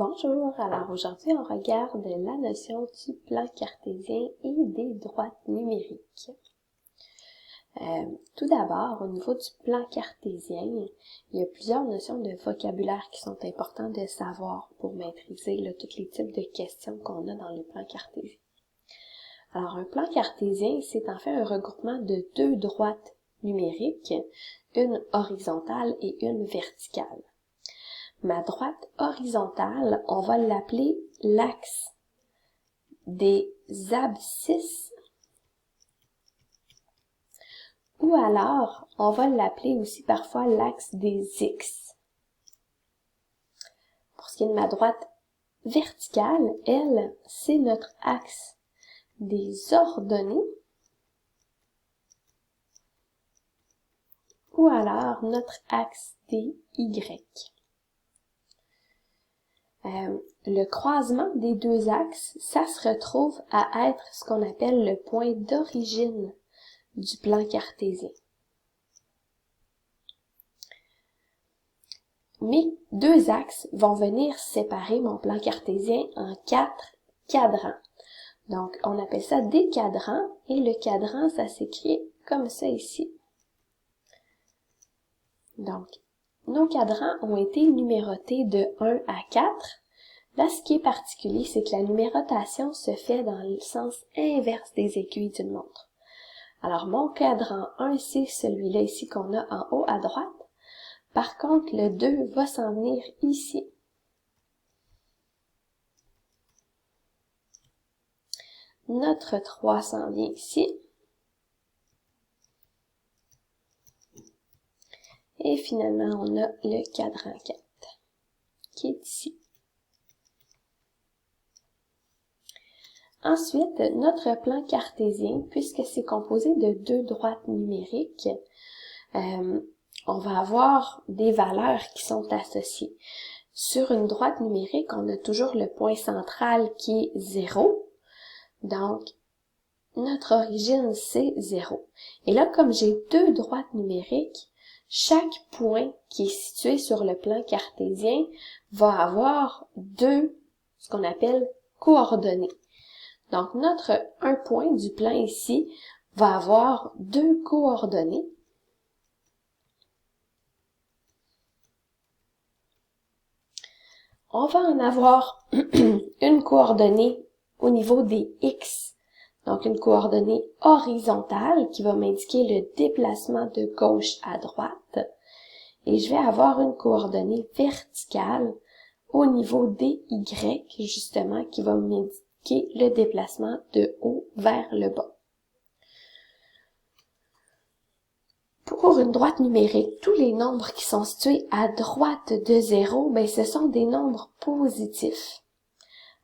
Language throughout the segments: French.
Bonjour, alors aujourd'hui on regarde la notion du plan cartésien et des droites numériques. Tout d'abord, au niveau du plan cartésien, il y a plusieurs notions de vocabulaire qui sont importantes de savoir pour maîtriser tous les types de questions qu'on a dans le plan cartésien. Alors un plan cartésien, c'est en fait un regroupement de deux droites numériques, une horizontale et une verticale. Ma droite horizontale, on va l'appeler l'axe des abscisses, ou alors on va l'appeler aussi parfois l'axe des X. Pour ce qui est de ma droite verticale, elle, c'est notre axe des ordonnées, ou alors notre axe des Y. Le croisement des deux axes, ça se retrouve à être ce qu'on appelle le point d'origine du plan cartésien. Mes deux axes vont venir séparer mon plan cartésien en 4 cadrans. Donc, on appelle ça des cadrans, et le cadran, ça s'écrit comme ça ici. Donc, nos cadrans ont été numérotés de 1 à 4. Là, ce qui est particulier, c'est que la numérotation se fait dans le sens inverse des aiguilles d'une montre. Alors, mon cadran 1, c'est celui-là ici qu'on a en haut à droite. Par contre, le 2 va s'en venir ici. Notre 3 s'en vient ici. Et finalement, on a le cadran 4 qui est ici. Ensuite, notre plan cartésien, puisque c'est composé de deux droites numériques, on va avoir des valeurs qui sont associées. Sur une droite numérique, on a toujours le point central qui est 0. Donc, notre origine, c'est 0. Et là, comme j'ai deux droites numériques, chaque point qui est situé sur le plan cartésien va avoir ce qu'on appelle coordonnées. Donc, un point du plan ici va avoir deux coordonnées. On va en avoir une coordonnée au niveau des X, donc une coordonnée horizontale qui va m'indiquer le déplacement de gauche à droite. Et je vais avoir une coordonnée verticale au niveau des Y, justement, qui va m'indiquer le déplacement de haut vers le bas. Pour une droite numérique, tous les nombres qui sont situés à droite de 0, ce sont des nombres positifs.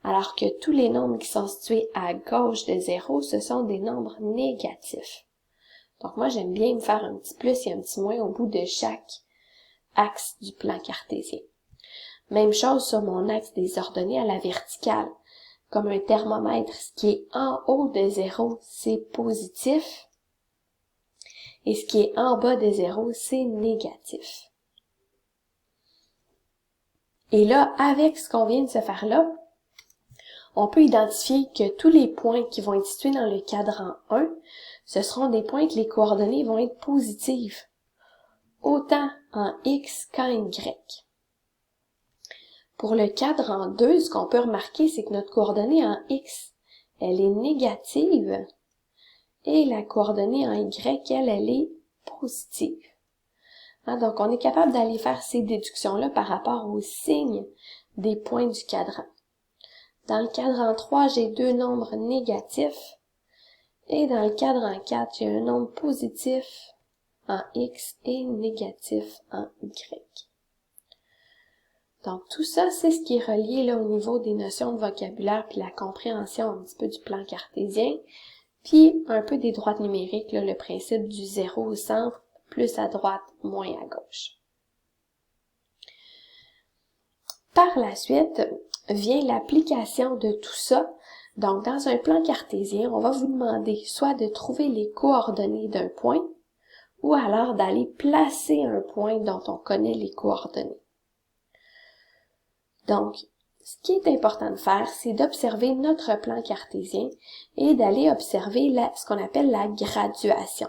Alors que tous les nombres qui sont situés à gauche de 0, ce sont des nombres négatifs. Donc moi, j'aime bien me faire un petit plus et un petit moins au bout de chaque axe du plan cartésien. Même chose sur mon axe des ordonnées à la verticale. Comme un thermomètre, ce qui est en haut de 0, c'est positif. Et ce qui est en bas de 0, c'est négatif. Et là, avec ce qu'on vient de se faire là, on peut identifier que tous les points qui vont être situés dans le cadran 1, ce seront des points que les coordonnées vont être positives, autant en X qu'en Y. Pour le cadran 2, ce qu'on peut remarquer, c'est que notre coordonnée en X, elle est négative, et la coordonnée en Y, elle est positive. Donc, on est capable d'aller faire ces déductions-là par rapport aux signes des points du cadran. Dans le cadran 3, j'ai deux nombres négatifs, et dans le cadran 4, j'ai un nombre positif en X et négatif en Y. Donc, tout ça, c'est ce qui est relié là au niveau des notions de vocabulaire puis la compréhension un petit peu du plan cartésien, puis un peu des droites numériques, là, le principe du 0 au centre, plus à droite, moins à gauche. Par la suite, vient l'application de tout ça. Donc, dans un plan cartésien, on va vous demander soit de trouver les coordonnées d'un point, ou alors d'aller placer un point dont on connaît les coordonnées. Donc, ce qui est important de faire, c'est d'observer notre plan cartésien et d'aller observer ce qu'on appelle la graduation.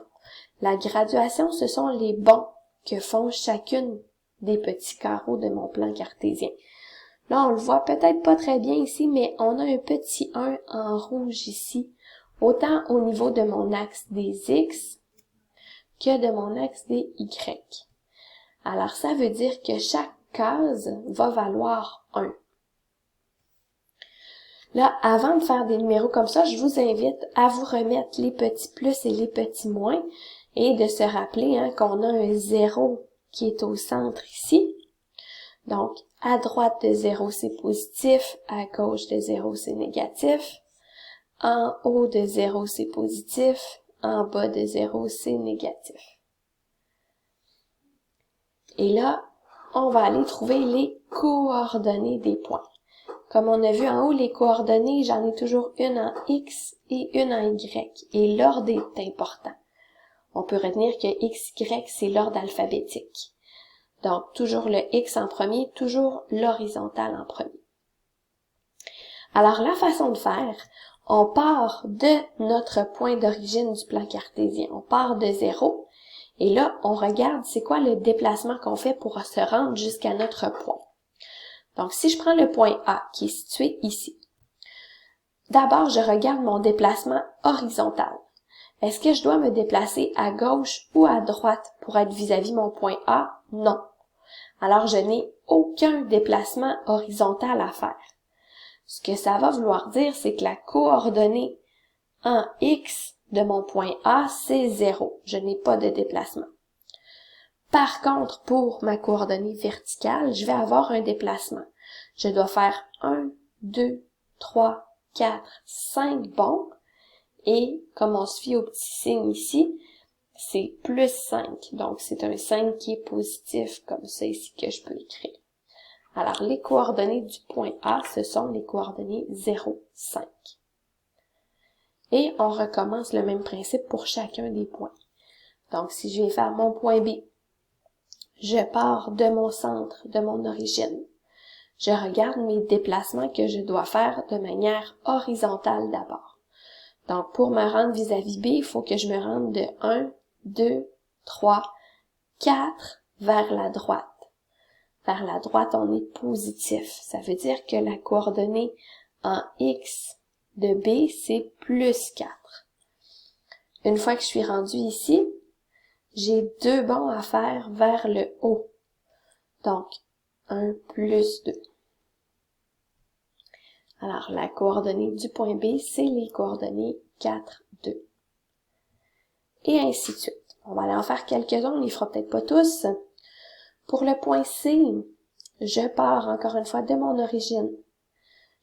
La graduation, ce sont les bonds que font chacune des petits carreaux de mon plan cartésien. Là, on le voit peut-être pas très bien ici, mais on a un petit 1 en rouge ici, autant au niveau de mon axe des X que de mon axe des Y. Alors, ça veut dire que chaque case va valoir 1. Là, avant de faire des numéros comme ça, je vous invite à vous remettre les petits plus et les petits moins et de se rappeler qu'on a un 0 qui est au centre ici. Donc, à droite de 0, c'est positif, à gauche de 0, c'est négatif. En haut de 0, c'est positif, en bas de 0, c'est négatif. Et là, on va aller trouver les coordonnées des points. Comme on a vu en haut, les coordonnées, j'en ai toujours une en X et une en Y. Et l'ordre est important. On peut retenir que X, Y, c'est l'ordre alphabétique. Donc, toujours le X en premier, toujours l'horizontale en premier. Alors, la façon de faire, on part de notre point d'origine du plan cartésien. On part de 0. Et là, on regarde c'est quoi le déplacement qu'on fait pour se rendre jusqu'à notre point. Donc, si je prends le point A qui est situé ici, d'abord, je regarde mon déplacement horizontal. Est-ce que je dois me déplacer à gauche ou à droite pour être vis-à-vis mon point A? Non. Alors, je n'ai aucun déplacement horizontal à faire. Ce que ça va vouloir dire, c'est que la coordonnée en X de mon point A, c'est 0. Je n'ai pas de déplacement. Par contre, pour ma coordonnée verticale, je vais avoir un déplacement. Je dois faire 1, 2, 3, 4, 5 bonds. Et comme on se fie au petit signe ici, c'est plus 5. Donc, c'est un 5 qui est positif, comme ça ici que je peux écrire. Alors, les coordonnées du point A, ce sont les coordonnées 0, 5. Et on recommence le même principe pour chacun des points. Donc, si je vais faire mon point B, je pars de mon centre, de mon origine. Je regarde mes déplacements que je dois faire de manière horizontale d'abord. Donc, pour me rendre vis-à-vis B, il faut que je me rende de 1, 2, 3, 4 vers la droite. Vers la droite, on est positif. Ça veut dire que la coordonnée en X de B, c'est plus 4. Une fois que je suis rendue ici, j'ai 2 bonds à faire vers le haut. Donc, 1 plus 2. Alors, la coordonnée du point B, c'est les coordonnées 4, 2. Et ainsi de suite. On va aller en faire quelques-uns, on les fera peut-être pas tous. Pour le point C, je pars encore une fois de mon origine.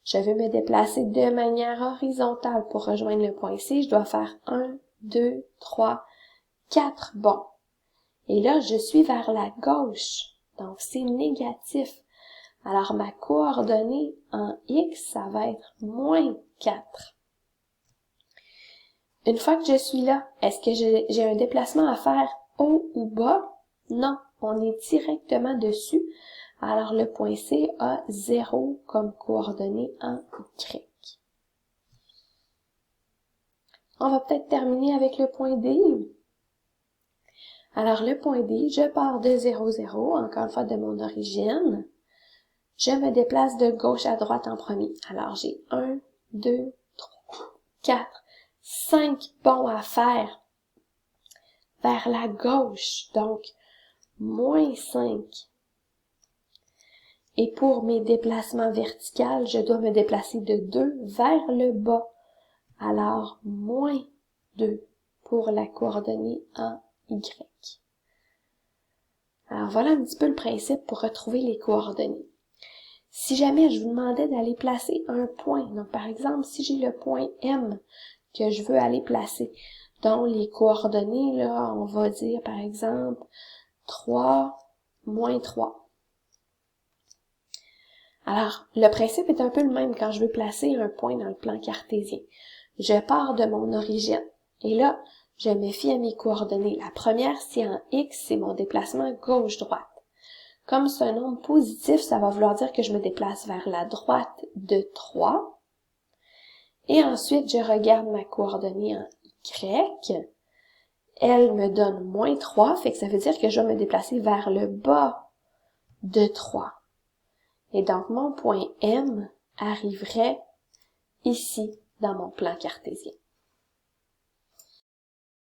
Je veux me déplacer de manière horizontale pour rejoindre le point C. Je dois faire 1, 2, 3, 4 bonds. Et là, je suis vers la gauche. Donc, c'est négatif. Alors, ma coordonnée en X, ça va être moins 4. Une fois que je suis là, est-ce que j'ai un déplacement à faire haut ou bas? Non, on est directement dessus. Alors, le point C a 0 comme coordonnée en Y. On va peut-être terminer avec le point D. Alors, le point D, je pars de 0, 0, encore une fois de mon origine. Je me déplace de gauche à droite en premier. Alors, j'ai 1, 2, 3, 4, 5 bonds à faire vers la gauche. Donc, moins 5. Et pour mes déplacements verticaux, je dois me déplacer de 2 vers le bas. Alors, moins 2 pour la coordonnée en Y. Alors, voilà un petit peu le principe pour retrouver les coordonnées. Si jamais je vous demandais d'aller placer un point, donc par exemple, si j'ai le point M que je veux aller placer, dont les coordonnées, là, on va dire par exemple 3, moins 3. Alors, le principe est un peu le même quand je veux placer un point dans le plan cartésien. Je pars de mon origine. Et là, je me fie à mes coordonnées. La première, c'est en X, c'est mon déplacement gauche-droite. Comme c'est un nombre positif, ça va vouloir dire que je me déplace vers la droite de 3. Et ensuite, je regarde ma coordonnée en Y. Elle me donne moins 3, fait que ça veut dire que je vais me déplacer vers le bas de 3. Et donc, mon point M arriverait ici dans mon plan cartésien.